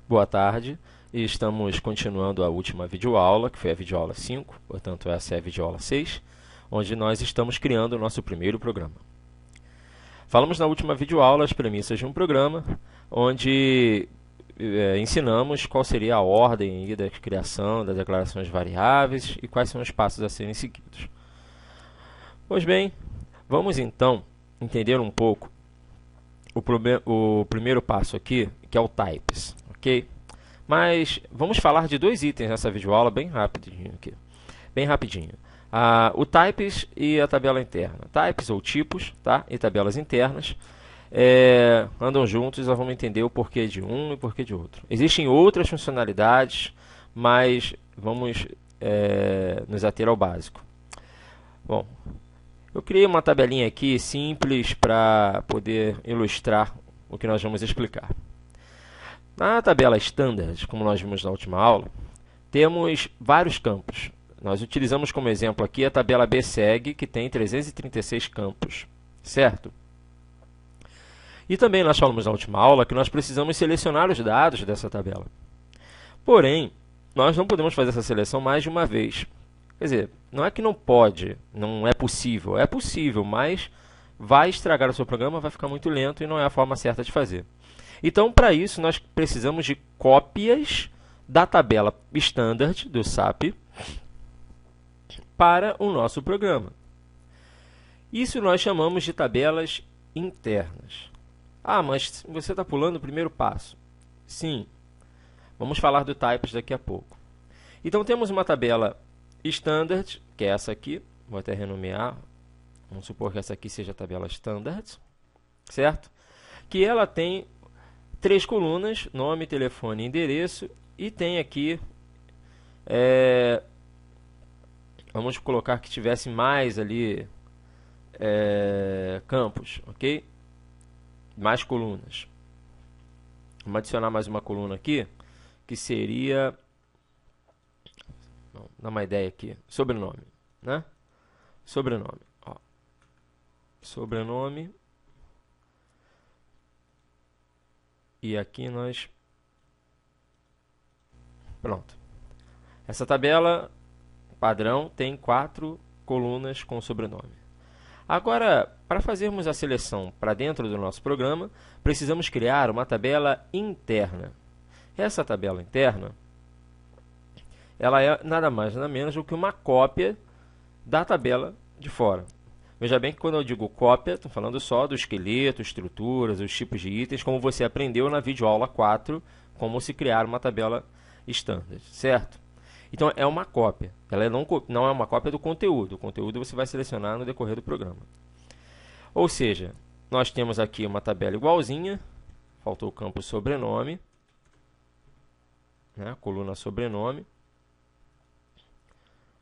Boa tarde, e estamos continuando a última videoaula, que foi a videoaula 5, portanto essa é a videoaula 6, onde nós estamos criando o nosso primeiro programa. Falamos na última videoaula as premissas de um programa, onde ensinamos qual seria a ordem da criação das declarações variáveis e quais são os passos a serem seguidos. Pois bem, vamos então entender um pouco o primeiro passo aqui, que é o types, ok? Mas vamos falar de dois itens nessa videoaula bem rapidinho aqui, bem rapidinho. O types e a tabela interna. Types ou tipos, tá? E tabelas internas andam juntos, nós vamos entender o porquê de um e o porquê de outro. Existem outras funcionalidades, mas vamos nos ater ao básico. Bom, eu criei uma tabelinha aqui simples para poder ilustrar o que nós vamos explicar. Na tabela Standard, como nós vimos na última aula, temos vários campos. Nós utilizamos como exemplo aqui a tabela BSEG, que tem 336 campos, certo? E também nós falamos na última aula que nós precisamos selecionar os dados dessa tabela. Porém, nós não podemos fazer essa seleção mais de uma vez. Quer dizer, não é que não pode, não é possível, mas vai estragar o seu programa, vai ficar muito lento e não é a forma certa de fazer. Então, para isso, nós precisamos de cópias da tabela Standard do SAP para o nosso programa. Isso nós chamamos de tabelas internas. Ah, mas você está pulando o primeiro passo. Sim, vamos falar do types daqui a pouco. Então, temos uma tabela Standard, que é essa aqui, vou até renomear, vamos supor que essa aqui seja a tabela Standard, certo? Que ela tem 3 colunas, nome, telefone e endereço, e tem aqui, vamos colocar que tivesse mais ali campos, ok? Mais colunas. Vamos adicionar mais uma coluna aqui, que seria, dá uma ideia aqui, sobrenome, né? Sobrenome, ó. Sobrenome. E aqui nós... Pronto. Essa tabela padrão tem 4 colunas com sobrenome. Agora, para fazermos a seleção para dentro do nosso programa, precisamos criar uma tabela interna. Essa tabela interna, ela é nada mais nada menos do que uma cópia da tabela de fora. Veja bem que quando eu digo cópia, estou falando só do esqueleto, estruturas, os tipos de itens, como você aprendeu na videoaula 4, como se criar uma tabela standard, certo? Então, é uma cópia. Ela não é uma cópia do conteúdo. O conteúdo você vai selecionar no decorrer do programa. Ou seja, nós temos aqui uma tabela igualzinha, faltou o campo sobrenome, né? Coluna sobrenome.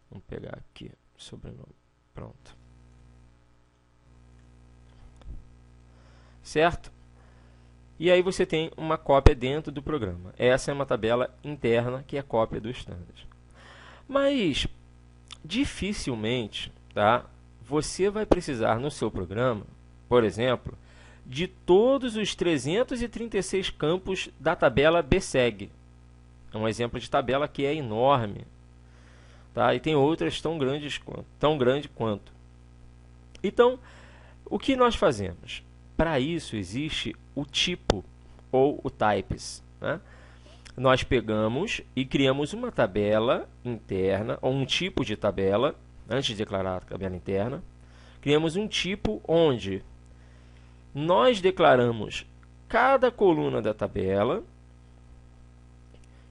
Vamos pegar aqui, sobrenome, pronto. Certo? E aí você tem uma cópia dentro do programa. Essa é uma tabela interna que é cópia do standard. Mas, dificilmente, tá, você vai precisar no seu programa, por exemplo, de todos os 336 campos da tabela BSEG. É um exemplo de tabela que é enorme. Tá? E tem outras tão grande quanto. Então, o que nós fazemos? Para isso existe o tipo ou o types, né? Nós pegamos e criamos uma tabela interna, ou um tipo de tabela, antes de declarar a tabela interna. Criamos um tipo onde nós declaramos cada coluna da tabela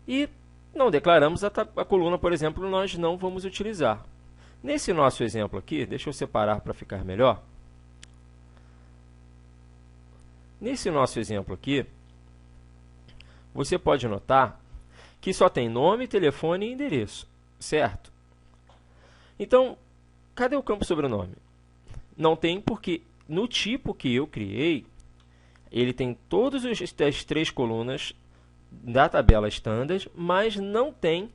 e não declaramos a coluna, por exemplo, nós não vamos utilizar. Nesse nosso exemplo aqui, deixa eu separar para ficar melhor. Nesse nosso exemplo aqui, você pode notar que só tem nome, telefone e endereço, certo? Então, cadê o campo sobrenome? Não tem porque no tipo que eu criei, ele tem todas as 3 colunas da tabela standard, mas não tem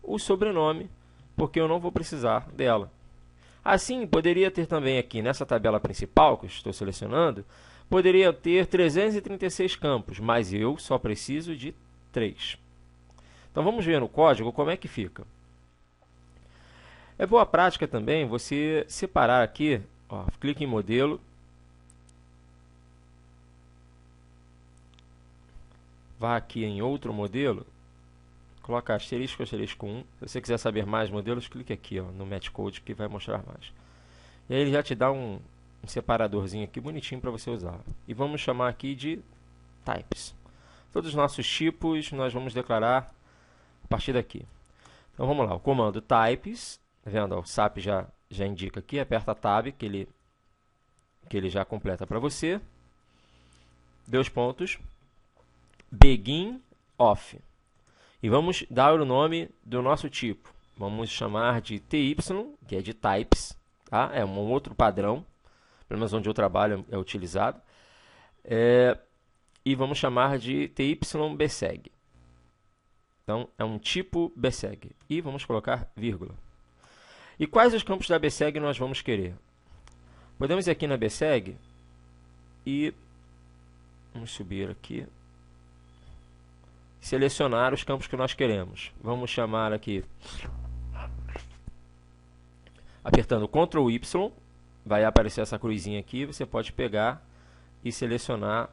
o sobrenome, porque eu não vou precisar dela. Assim, poderia ter também aqui nessa tabela principal que eu estou selecionando, poderia ter 336 campos, mas eu só preciso de 3. Então vamos ver no código como é que fica. É boa prática também você separar aqui, ó, clique em modelo, vá aqui em outro modelo, coloca asterisco, asterisco 1. Se você quiser saber mais modelos, clique aqui, ó, no Match Code, que vai mostrar mais. E aí ele já te dá um separadorzinho aqui bonitinho para você usar. E vamos chamar aqui de types. Todos os nossos tipos nós vamos declarar a partir daqui. Então vamos lá, o comando types, tá vendo? O SAP já indica aqui, aperta Tab, que ele já completa para você. 2 pontos, begin off. E vamos dar o nome do nosso tipo. Vamos chamar de TY, que é de types, tá? É um outro padrão, pelo menos onde eu trabalho é utilizado. E vamos chamar de TYBSEG. Então, é um tipo BSEG. E vamos colocar vírgula. E quais os campos da BSEG nós vamos querer? Podemos ir aqui na BSEG e vamos subir aqui. Selecionar os campos que nós queremos. Vamos chamar aqui, apertando Ctrl Y, vai aparecer essa cruzinha aqui, você pode pegar e selecionar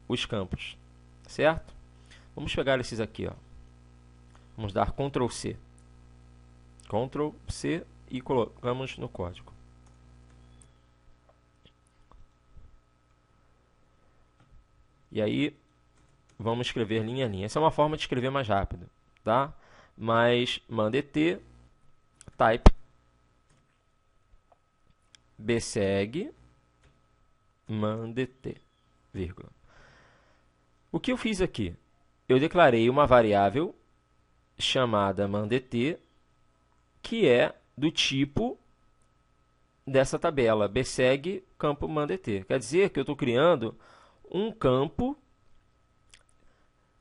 os campos, certo? Vamos pegar esses aqui, ó. Vamos dar Ctrl C. Ctrl C e colocamos no código. E aí vamos escrever linha a linha. Essa é uma forma de escrever mais rápido, tá? Mas manda ET type bseg mandet, vírgula. O que eu fiz aqui? Eu declarei uma variável chamada mandet, que é do tipo dessa tabela, bseg campo mandet. Quer dizer que eu estou criando um campo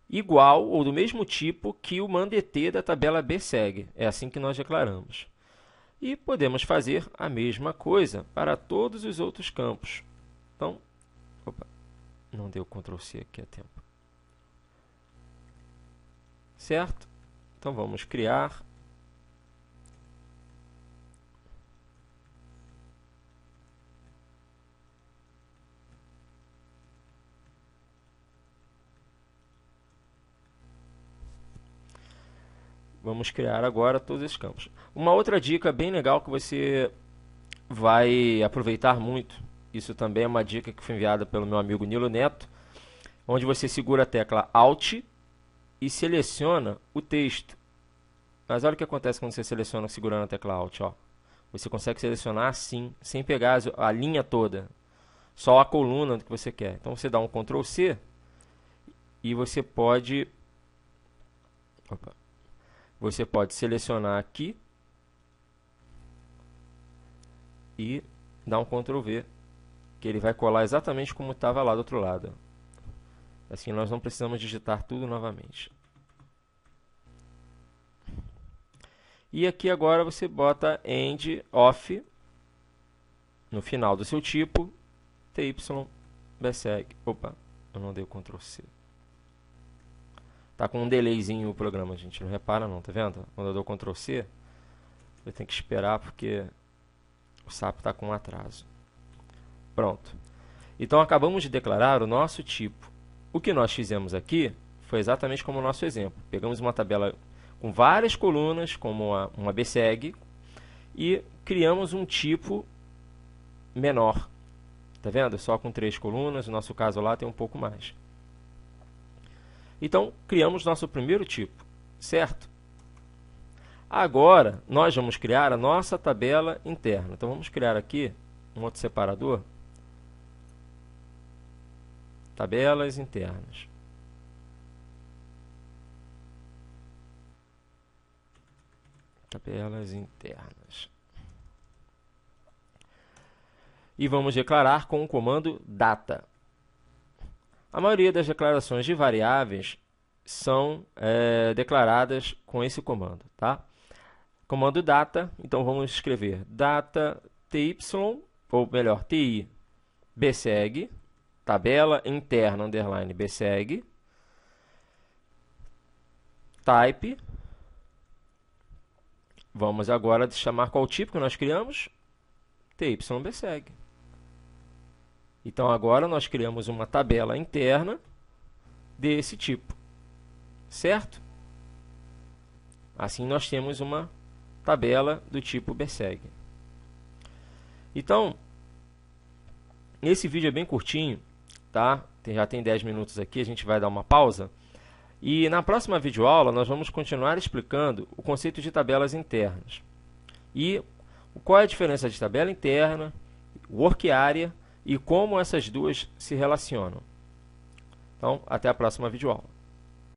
igual ou do mesmo tipo que o mandet da tabela bseg. É assim que nós declaramos. E podemos fazer a mesma coisa para todos os outros campos. Então, opa, não deu Ctrl C aqui a tempo. Certo? Então vamos criar agora todos esses campos. Uma outra dica bem legal que você vai aproveitar muito, isso também é uma dica que foi enviada pelo meu amigo Nilo Neto, onde você segura a tecla Alt e seleciona o texto. Mas olha o que acontece quando você seleciona segurando a tecla Alt, ó. Você consegue selecionar assim, sem pegar a linha toda, só a coluna que você quer. Então você dá um Ctrl C e você pode selecionar aqui e dar um Ctrl V, que ele vai colar exatamente como estava lá do outro lado. Assim nós não precisamos digitar tudo novamente. E aqui agora você bota end off no final do seu tipo, TYBSEG. Opa, eu não dei o Ctrl C. Tá com um delayzinho o programa, gente, não repara não, tá vendo? Quando eu dou Ctrl C, eu tenho que esperar porque o SAP está com um atraso. Pronto. Então acabamos de declarar o nosso tipo. O que nós fizemos aqui foi exatamente como o nosso exemplo. Pegamos uma tabela com várias colunas, como uma BSEG, e criamos um tipo menor. Tá vendo? Só com 3 colunas, no nosso caso lá tem um pouco mais. Então, criamos nosso primeiro tipo, certo? Agora, nós vamos criar a nossa tabela interna. Então, vamos criar aqui um outro separador. Tabelas internas. Tabelas internas. E vamos declarar com o comando data. A maioria das declarações de variáveis são declaradas com esse comando, tá? Comando data, então vamos escrever data ty, ou melhor, ti bseg, tabela interna underline bseg, type. Vamos agora chamar qual tipo que nós criamos? TYBSEG. Então, agora nós criamos uma tabela interna desse tipo, certo? Assim, nós temos uma tabela do tipo BSEG. Então, esse vídeo é bem curtinho, tá? Já tem 10 minutos aqui, a gente vai dar uma pausa. E na próxima videoaula, nós vamos continuar explicando o conceito de tabelas internas. E qual é a diferença de tabela interna, work area e como essas duas se relacionam. Então, até a próxima videoaula.